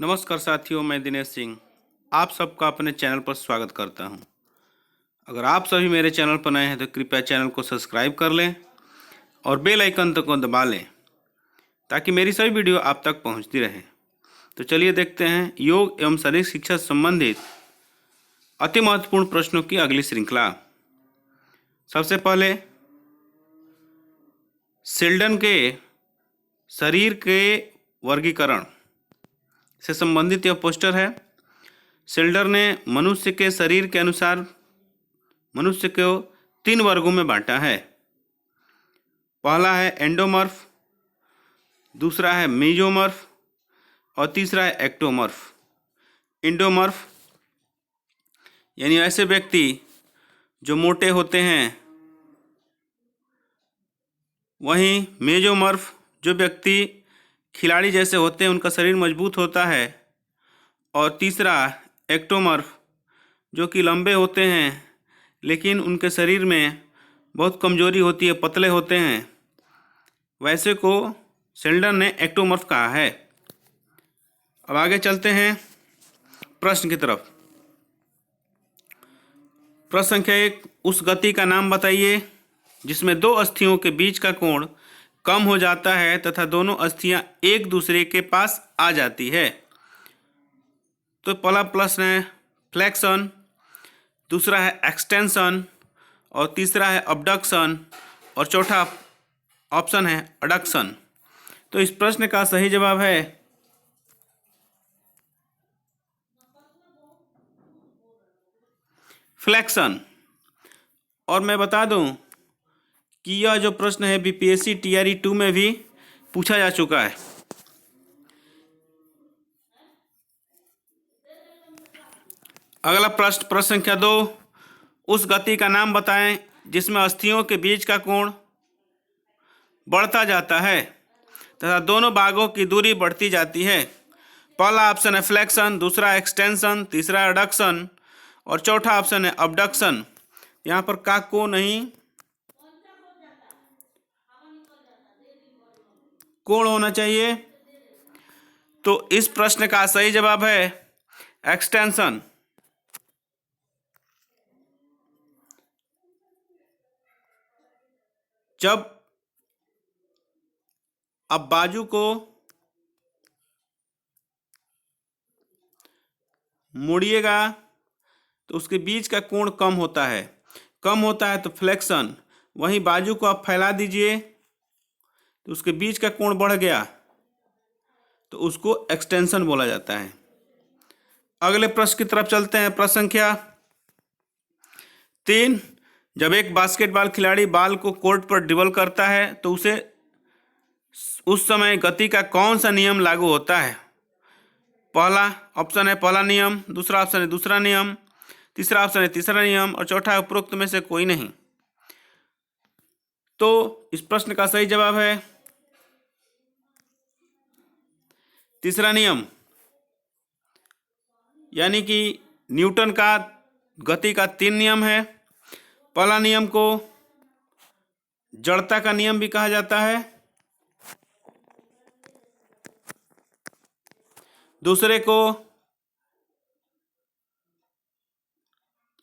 नमस्कार साथियों, मैं दिनेश सिंह आप सबका अपने चैनल पर स्वागत करता हूं। अगर आप सभी मेरे चैनल पर नए हैं तो कृपया चैनल को सब्सक्राइब कर लें और बेल आइकन को दबा लें ताकि मेरी सभी वीडियो आप तक पहुंचती रहे। तो चलिए देखते हैं योग एवं शारीरिक शिक्षा से संबंधित अति महत्वपूर्ण प्रश्नों की अगली श्रृंखला। सबसे पहले शेल्डन के शरीर के वर्गीकरण से संबंधित यह पोस्टर है। शेल्डर ने मनुष्य के शरीर के अनुसार मनुष्य को 3 वर्गों में बांटा है। पहला है एंडोमॉर्फ, दूसरा है मेसोमॉर्फ और तीसरा है एक्टोमॉर्फ। एंडोमॉर्फ यानी ऐसे व्यक्ति जो मोटे होते हैं, वहीं मेसोमॉर्फ जो व्यक्ति खिलाड़ी जैसे होते हैं, उनका शरीर मजबूत होता है, और तीसरा एक्टोमॉर्फ जो कि लंबे होते हैं लेकिन उनके शरीर में बहुत कमजोरी होती है, पतले होते हैं। वैसे को शेल्डन ने एक्टोमॉर्फ कहा है। अब आगे चलते हैं प्रश्न की तरफ। प्रश्न संख्या 1, उस गति का नाम बताइए जिसमें 2 अस्थियों के बीच का कोण कम हो जाता है तथा दोनों अस्थियां एक दूसरे के पास आ जाती है। तो पहला प्रश्न है फ्लेक्शन, दूसरा है एक्सटेंशन और तीसरा है अबडक्शन और चौथा ऑप्शन है अडक्शन। तो इस प्रश्न का सही जवाब है फ्लेक्शन। और मैं बता दूं कि यह जो प्रश्न है बीपीएससी टीआरई 2 में भी पूछा जा चुका है। अगला प्रश्न संख्या 2, उस गति का नाम बताएं जिसमें अस्थियों के बीच का कोण बढ़ता जाता है तथा दोनों भागों की दूरी बढ़ती जाती है। पहला ऑप्शन है फ्लेक्शन, दूसरा एक्सटेंशन, तीसरा एडक्शन और चौथा ऑप्शन है अबडक्शन। यहाँ पर का को नहीं, कोण होना चाहिए। तो इस प्रश्न का सही जवाब है एक्सटेंशन। जब आप बाजू को मोड़िएगा तो उसके बीच का कोण कम होता है, तो फ्लेक्शन। वहीं बाजू को आप फैला दीजिए तो उसके बीच का कोण बढ़ गया तो उसको एक्सटेंशन बोला जाता है। अगले प्रश्न की तरफ चलते हैं। प्रश्न संख्या 3, जब एक बास्केटबॉल खिलाड़ी बॉल को कोर्ट पर ड्रिबल करता है तो उस समय गति का कौन सा नियम लागू होता है। पहला ऑप्शन है पहला नियम, दूसरा ऑप्शन है दूसरा नियम, तीसरा ऑप्शन है तीसरा नियम और चौथा उपरोक्त में से कोई नहीं। तो इस प्रश्न का सही जवाब है तीसरा नियम, यानी कि न्यूटन का गति का 3 नियम है। पहला नियम को जड़ता का नियम भी कहा जाता है, दूसरे को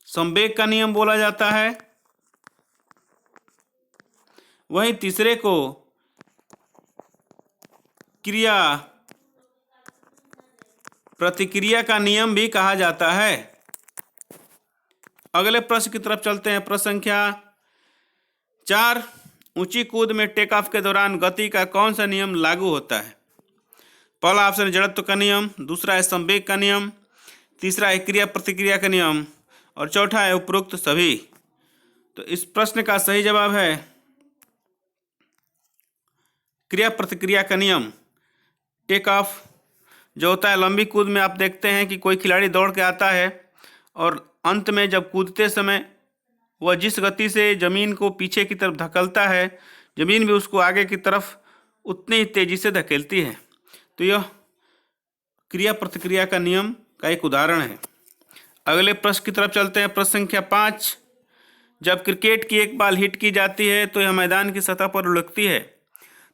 संवेग का नियम बोला जाता है, वहीं तीसरे को क्रिया प्रतिक्रिया का नियम भी कहा जाता है। अगले प्रश्न की तरफ चलते हैं। प्रश्न संख्या 4, ऊंची कूद में टेक ऑफ के दौरान गति का कौन सा नियम लागू होता है। पहला ऑप्शन है जड़त्व का नियम, दूसरा है संवेग का नियम, तीसरा है क्रिया प्रतिक्रिया का नियम और चौथा है उपरोक्त सभी। तो इस प्रश्न का सही जवाब है क्रिया प्रतिक्रिया का नियम। टेक ऑफ जो होता है, लंबी कूद में आप देखते हैं कि कोई खिलाड़ी दौड़ के आता है और अंत में जब कूदते समय वह जिस गति से ज़मीन को पीछे की तरफ धकेलता है, ज़मीन भी उसको आगे की तरफ उतनी ही तेज़ी से धकेलती है। तो यह क्रिया प्रतिक्रिया का नियम का एक उदाहरण है। अगले प्रश्न की तरफ चलते हैं। प्रश्न संख्या 5, जब क्रिकेट की एक बॉल हिट की जाती है तो यह मैदान की सतह पर लुढ़कती है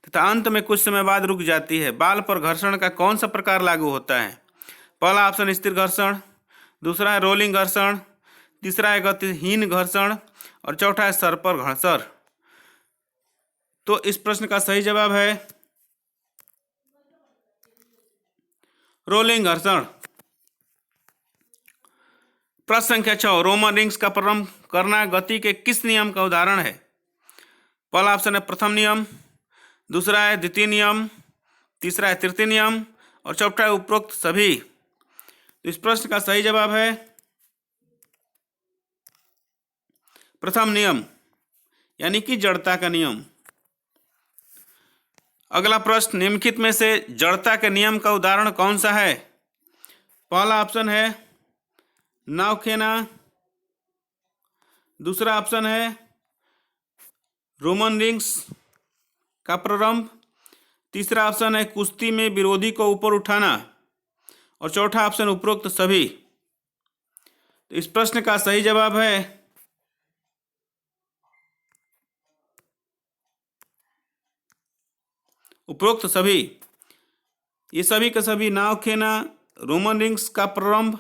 तथा अंत में कुछ समय बाद रुक जाती है। बॉल पर घर्षण का कौन सा प्रकार लागू होता है। पहला ऑप्शन स्थिर घर्षण, दूसरा है रोलिंग घर्षण, तीसरा है गतिहीन घर्षण और चौथा है सर पर घर्षण। तो इस प्रश्न का सही जवाब है रोलिंग घर्षण। प्रश्न संख्या 6, रोमन रिंग्स का प्रारंभ करना गति के किस नियम का उदाहरण है? पहला ऑप्शन है प्रथम नियम, दूसरा है द्वितीय नियम, तीसरा है तृतीय नियम और चौथा है उपरोक्त सभी। तो इस प्रश्न का सही जवाब है प्रथम नियम, यानी कि जड़ता का नियम। अगला प्रश्न, निम्नलिखित में से जड़ता के नियम का उदाहरण कौन सा है? पहला ऑप्शन है नावखेना, दूसरा ऑप्शन है रोमन रिंग्स का प्रारंभ, तीसरा ऑप्शन है कुश्ती में विरोधी को ऊपर उठाना और चौथा ऑप्शन उपरोक्त सभी। तो इस प्रश्न का सही जवाब है उपरोक्त सभी। ये सभी के सभी नावखेना, रोमन रिंग्स का प्रारंभ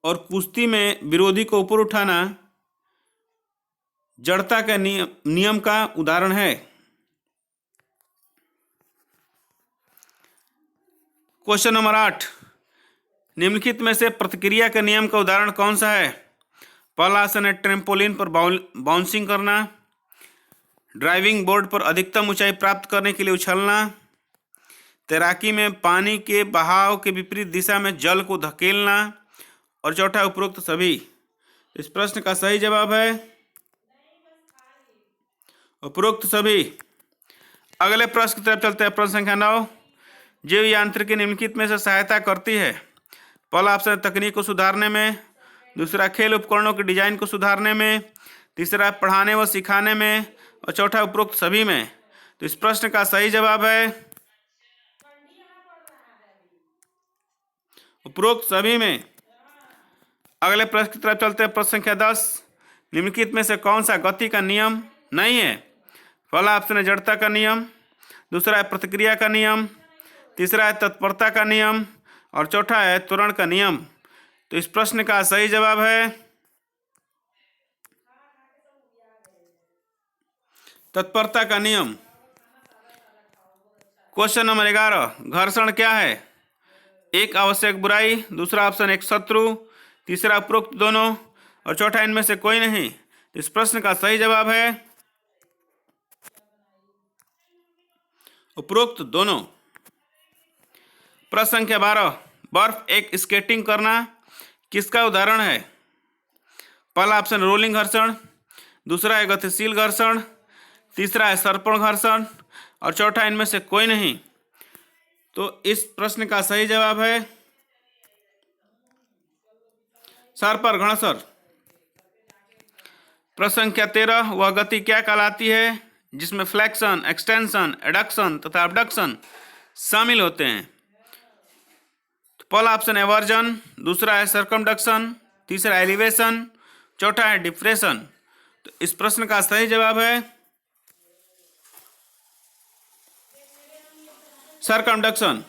और कुश्ती में विरोधी को ऊपर उठाना जड़ता के नियम का उदाहरण है। क्वेश्चन नंबर 8, निम्नलिखित में से प्रतिक्रिया के नियम का उदाहरण कौन सा है? पहला आसन है ट्रेम्पोलिन पर बाउंसिंग करना, ड्राइविंग बोर्ड पर अधिकतम ऊंचाई प्राप्त करने के लिए उछलना, तैराकी में पानी के बहाव के विपरीत दिशा में जल को धकेलना और चौथा उपरोक्त सभी। इस प्रश्न का सही जवाब है उपरोक्त सभी। अगले प्रश्न की तरफ चलते हैं। प्रश्न संख्या 9, जीव यांत्रिकी निम्नलिखित में से सहायता करती है? पहला ऑप्शन तकनीक को सुधारने में, दूसरा खेल उपकरणों के डिजाइन को सुधारने में, तीसरा पढ़ाने व सिखाने में और चौथा उपरोक्त सभी में। तो इस प्रश्न का सही जवाब है उपरोक्त सभी में। अगले प्रश्न की तरफ चलते हैं। प्रश्न संख्या 10, निम्नलिखित में से कौन सा गति का नियम नहीं है? पहला ऑप्शन है जड़ता का नियम, दूसरा है प्रतिक्रिया का नियम, तीसरा है तत्परता का नियम और चौथा है त्वरण का नियम। तो इस प्रश्न का सही जवाब है तत्परता का नियम। क्वेश्चन नंबर 11, घर्षण क्या है? एक आवश्यक बुराई, दूसरा ऑप्शन एक शत्रु, तीसरा उपरोक्त दोनों और चौथा इनमें से कोई नहीं। इस प्रश्न का सही जवाब है उपरोक्त दोनों। प्रश्न संख्या 12, बर्फ एक स्केटिंग करना किसका उदाहरण है? पहला ऑप्शन रोलिंग घर्षण, दूसरा है गतिशील घर्षण, तीसरा है सर्पण घर्षण और चौथा इनमें से कोई नहीं। तो इस प्रश्न का सही जवाब है सर्पर घर्षण। प्रश्न संख्या 13, वह गति क्या कहलाती है जिसमें फ्लेक्शन, एक्सटेंशन, एडक्शन तथा अबडक्शन शामिल होते हैं? तो पहला ऑप्शन है एवर्जन, दूसरा है सर्कमडक्शन, तीसरा एलिवेशन, चौथा है डिप्रेशन। तो इस प्रश्न का सही जवाब है सर्कमडक्शन।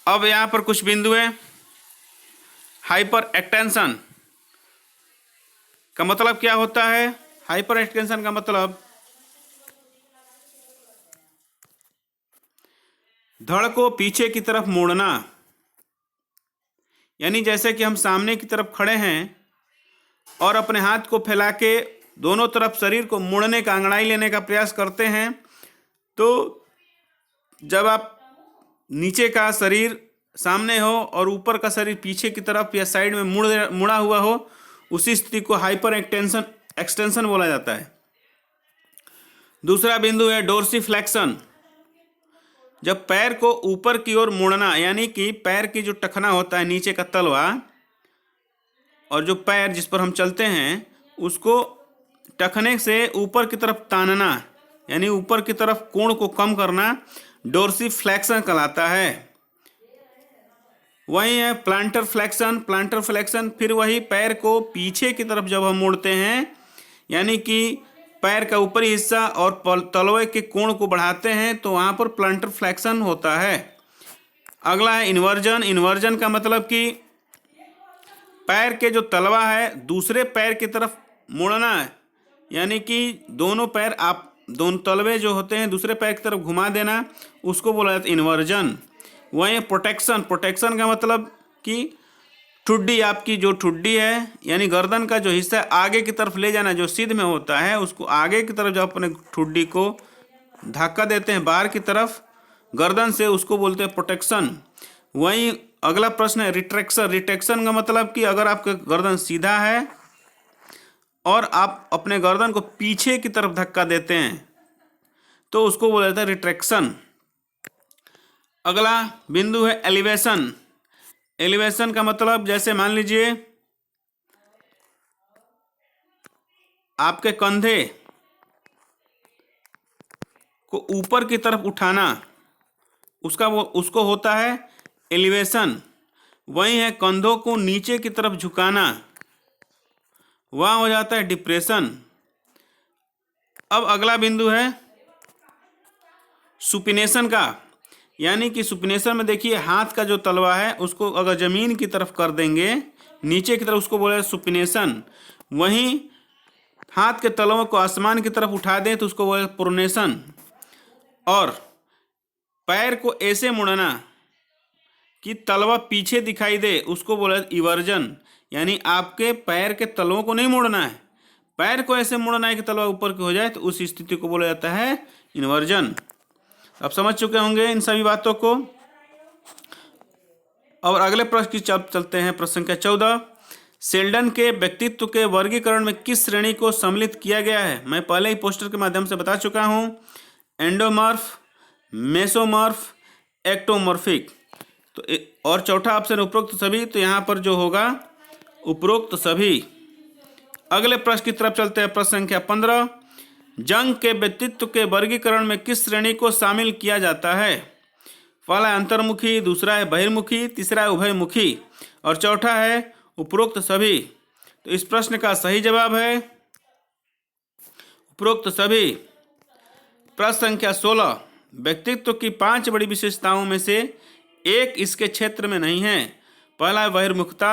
अब यहां पर कुछ बिंदु हैं। हाइपर एक्सटेंशन का मतलब क्या होता है? हाइपर एक्सटेंशन का मतलब धड़ को पीछे की तरफ मोड़ना, यानी जैसे कि हम सामने की तरफ खड़े हैं और अपने हाथ को फैला के दोनों तरफ शरीर को मोड़ने का, अंगड़ाई लेने का प्रयास करते हैं, तो जब आप नीचे का शरीर सामने हो और ऊपर का शरीर पीछे की तरफ या साइड में मुड़ा हुआ हो, उसी स्थिति को हाइपर एक्सटेंशन बोला जाता है। दूसरा बिंदु है डोर्सीफ्लेक्शन, जब पैर को ऊपर की ओर मोड़ना, यानी कि पैर की जो टखना होता है, नीचे का तलवा और जो पैर जिस पर हम चलते हैं उसको टखने से ऊपर की तरफ तानना, यानी ऊपर की तरफ कोण को कम करना डोर्सीफ्लेक्शन कहलाता है। वही है प्लांटर फ्लेक्शन, फिर वही पैर को पीछे की तरफ जब हम मोड़ते हैं, यानी कि पैर का ऊपरी हिस्सा और तलवे के कोण को बढ़ाते हैं, तो वहाँ पर प्लांटर फ्लेक्शन होता है। अगला है इन्वर्जन। इन्वर्जन का मतलब कि पैर के जो तलवा है दूसरे पैर की तरफ मुड़ना है, यानी कि दोनों पैर आप दोनों तलवे जो होते हैं दूसरे पैर की तरफ घुमा देना, उसको बोला जाता है इन्वर्जन। वहीं प्रोटेक्शन। प्रोटेक्शन का मतलब कि ठुड्डी, आपकी जो ठुड्डी है यानी गर्दन का जो हिस्सा है आगे की तरफ ले जाना, जो सिद्ध में होता है उसको आगे की तरफ, जो अपने ठुड्डी को धक्का देते हैं बाहर की तरफ गर्दन से, उसको बोलते हैं प्रोटेक्शन। वहीं अगला प्रश्न है रिट्रैक्शन। रिट्रैक्शन का मतलब कि अगर आपका गर्दन सीधा है और आप अपने गर्दन को पीछे की तरफ धक्का देते हैं तो उसको बोला जाता है रिट्रैक्शन। अगला बिंदु है एलिवेशन। एलिवेशन का मतलब जैसे मान लीजिए आपके कंधे को ऊपर की तरफ उठाना, उसको होता है एलिवेशन। वही है कंधों को नीचे की तरफ झुकाना, वह हो जाता है डिप्रेशन। अब अगला बिंदु है सुपिनेशन का, यानी कि सुपिनेशन में देखिए हाथ का जो तलवा है उसको अगर जमीन की तरफ कर देंगे नीचे की तरफ, उसको बोला है सुपिनेशन। वहीं हाथ के तलवों को आसमान की तरफ उठा दें तो उसको बोला प्रोनेशन। और पैर को ऐसे मुड़ना कि तलवा पीछे दिखाई दे उसको बोला इवर्जन, यानी आपके पैर के तलवों को नहीं मोड़ना है, पैर को ऐसे मोड़ना है कि तलवा ऊपर की हो जाए, तो उस स्थिति को बोला जाता है इन्वर्जन। अब समझ चुके होंगे इन सभी बातों को। और अगले प्रश्न की चलते हैं। प्रश्न संख्या 14। शेल्डन के व्यक्तित्व के वर्गीकरण में किस श्रेणी को सम्मिलित किया गया है? मैं पहले ही पोस्टर के माध्यम से बता चुका हूं, एंडोमॉर्फ, मेसोमॉर्फ, एक्टोमॉर्फिक। तो और चौथा ऑप्शन उपरोक्त सभी, तो यहाँ पर जो होगा उपरोक्त सभी। अगले प्रश्न की तरफ चलते हैं। प्रश्न संख्या 15। जंग के व्यक्तित्व के वर्गीकरण में किस श्रेणी को शामिल किया जाता है? पहला है अंतर्मुखी, दूसरा है बहिर्मुखी, तीसरा है उभयमुखी और चौथा है उपरोक्त सभी। तो इस प्रश्न का सही जवाब है उपरोक्त सभी। प्रश्न संख्या 16। व्यक्तित्व की 5 बड़ी विशेषताओं में से एक इसके क्षेत्र में नहीं है। पहला है बहिर्मुखता,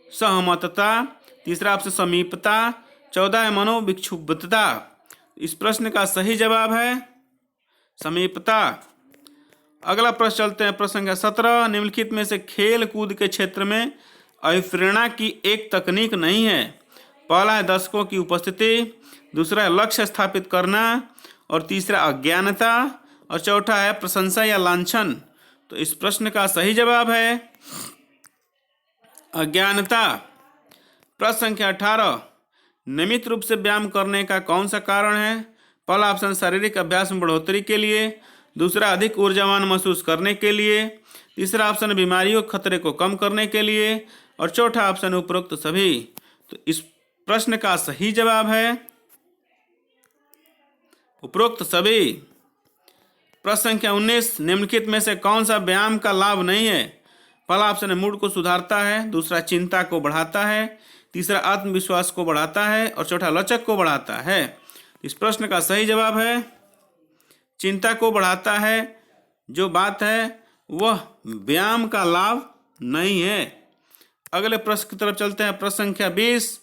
सहमतता, तीसरा आपसे समीपता, 14 है मनोविक्षुब्धता। इस प्रश्न का सही जवाब है समीपता। अगला प्रश्न चलते हैं। प्रश्न संख्या 17। निम्नलिखित में से खेल कूद के क्षेत्र में अभिप्रेरणा की एक तकनीक नहीं है। पहला है दर्शकों की उपस्थिति, दूसरा है लक्ष्य स्थापित करना और तीसरा अज्ञानता और चौथा है प्रशंसा या लांछन। तो इस प्रश्न का सही जवाब है अज्ञानता। प्रश्न संख्या 18। नियमित रूप से व्यायाम करने का कौन सा कारण है? पहला ऑप्शन शारीरिक अभ्यास में बढ़ोतरी के लिए, दूसरा अधिक ऊर्जावान महसूस करने के लिए, तीसरा ऑप्शन बीमारियों के खतरे को कम करने के लिए और चौथा ऑप्शन उपरोक्त सभी। तो इस प्रश्न का सही जवाब है उपरोक्त सभी। प्रश्न संख्या 19। निम्नलिखित में से कौन सा व्यायाम का लाभ नहीं है? पहला ऑप्शन है मूड को सुधारता है, दूसरा चिंता को बढ़ाता है, तीसरा आत्मविश्वास को बढ़ाता है और चौथा लचक को बढ़ाता है। इस प्रश्न का सही जवाब है चिंता को बढ़ाता है। जो बात है वह व्यायाम का लाभ नहीं है। अगले प्रश्न की तरफ चलते हैं। प्रश्न संख्या 20।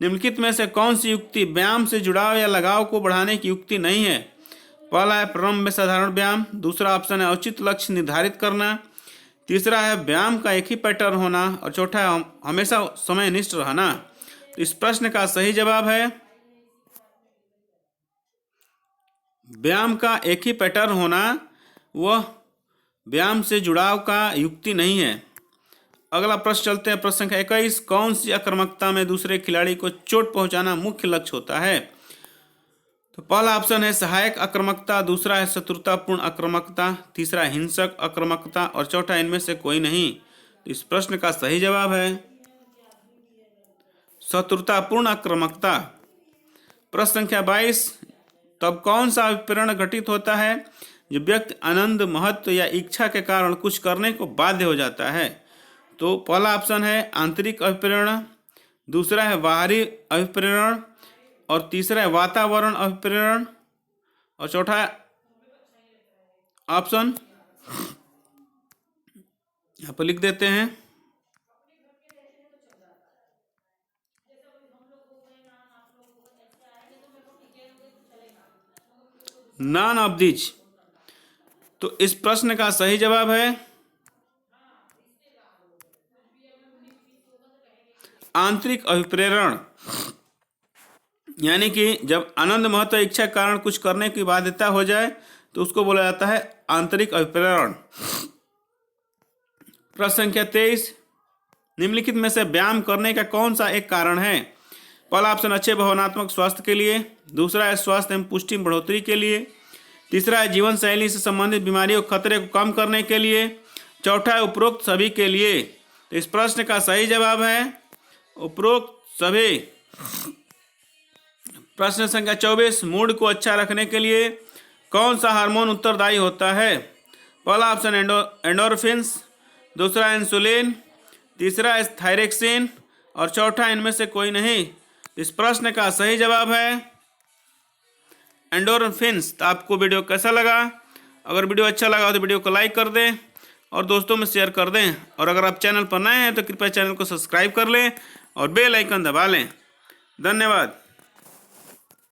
निम्नलिखित में से कौन सी युक्ति व्यायाम से जुड़ाव या लगाव को बढ़ाने की युक्ति नहीं है? पहला है प्रारंभ में साधारण व्यायाम, दूसरा ऑप्शन है उचित लक्ष्य निर्धारित करना, तीसरा है व्यायाम का एक ही पैटर्न होना और चौथा है हमेशा समयनिष्ठ रहना। तो इस प्रश्न का सही जवाब है व्यायाम का एक ही पैटर्न होना, वह व्यायाम से जुड़ाव का युक्ति नहीं है। अगला प्रश्न चलते हैं। प्रश्न संख्या 21। कौन सी आक्रामकता में दूसरे खिलाड़ी को चोट पहुंचाना मुख्य लक्ष्य होता है? तो पहला ऑप्शन है सहायक आक्रामकता, दूसरा है शत्रुतापूर्ण आक्रामकता, तीसरा हिंसक आक्रामकता और चौथा इनमें से कोई नहीं। तो इस प्रश्न का सही जवाब है शत्रुतापूर्ण आक्रामकता। प्रश्न संख्या 22। तब कौन सा अभिप्रेरण घटित होता है जब व्यक्ति आनंद, महत्व या इच्छा के कारण कुछ करने को बाध्य हो जाता है? तो पहला ऑप्शन है आंतरिक अभिप्रेरण, दूसरा है बाहरी अभिप्रेरण और तीसरा है वातावरण अभिप्रेरण और चौथा ऑप्शन यहाँ पर लिख देते हैं। None of these. तो इस प्रश्न का सही जवाब है आंतरिक अभिप्रेरण। यानी कि जब आनंद महत्व इच्छा कारण कुछ करने की बाध्यता हो जाए तो उसको बोला जाता है आंतरिक अभिप्रेरण। प्रश्न संख्या 23, निम्नलिखित में से व्यायाम करने का कौन सा एक कारण है? पहला ऑप्शन अच्छे भावनात्मक स्वास्थ्य के लिए, दूसरा है स्वास्थ्य एवं पुष्टि में बढ़ोतरी के लिए, तीसरा है जीवन शैली से संबंधित बीमारियों के खतरे को कम करने के लिए, चौथा है उपरोक्त सभी के लिए। तो इस प्रश्न का सही जवाब है उपरोक्त सभी। प्रश्न संख्या 24, मूड को अच्छा रखने के लिए कौन सा हार्मोन उत्तरदायी होता है? पहला ऑप्शन एंडोर्फिन्स, दूसरा इंसुलिन, तीसरा है थायरोक्सिन और चौथा इनमें से कोई नहीं। इस प्रश्न का सही जवाब है एंडोर्फिन्स। तो आपको वीडियो कैसा लगा? अगर वीडियो अच्छा लगा तो वीडियो को लाइक कर दें और दोस्तों में शेयर कर दें, और अगर आप चैनल पर नए हैं तो कृपया चैनल को सब्सक्राइब कर लें और बेल आइकन दबा लें। धन्यवाद।